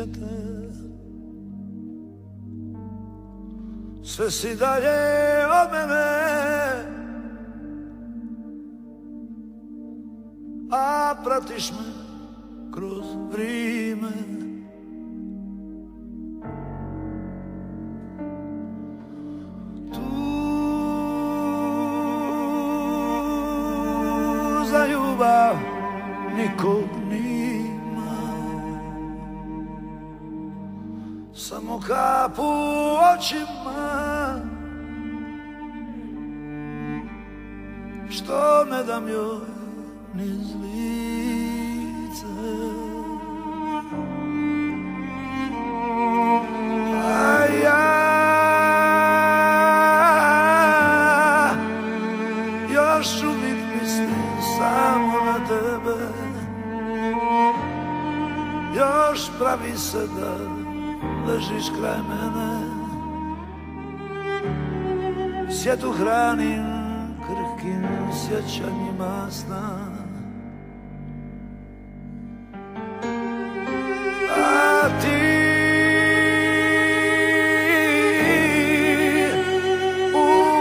svijete. Sve si dalje od mene, a pratiš me kroz vrijeme. Tu za ljubav nikog nima, samo kap u očima, što ne dam joj niz lice. A ja još uvijek mislim samo na tebe, još pravi se da ležiš kraj mene. Svijetu hranim krhkim sjećanjima sna, a ti u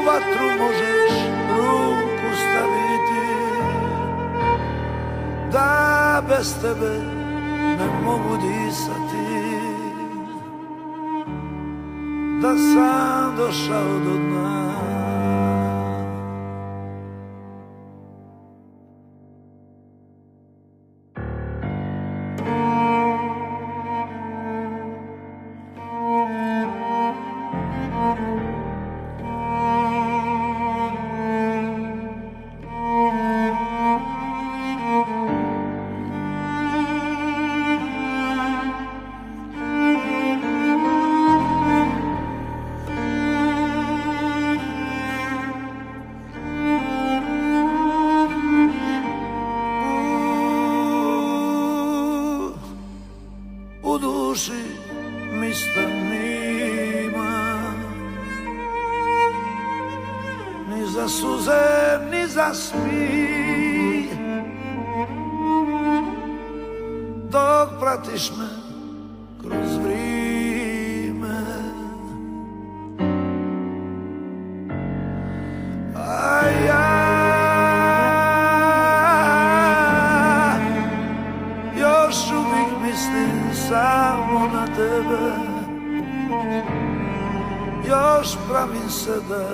vatru možeš ruku staviti, da bez tebe ne mogu disati, da sam došao do dna. U duši mi stanima, ni za suze, ni za smih, dok pratiš me kroz vrijeme. A ja još uvijek mislim samo na tebe, još pravim se da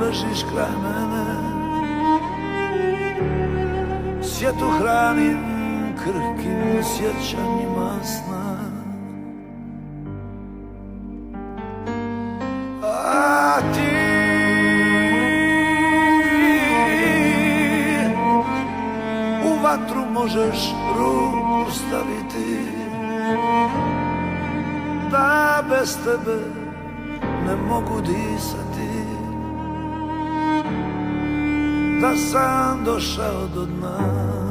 ležiš kraj mene. Svijetu hranim krhkim sjećanjima sna, a ti u vatru možeš ruku staviti, da bez tebe ne mogu disati, da sam došao do dna.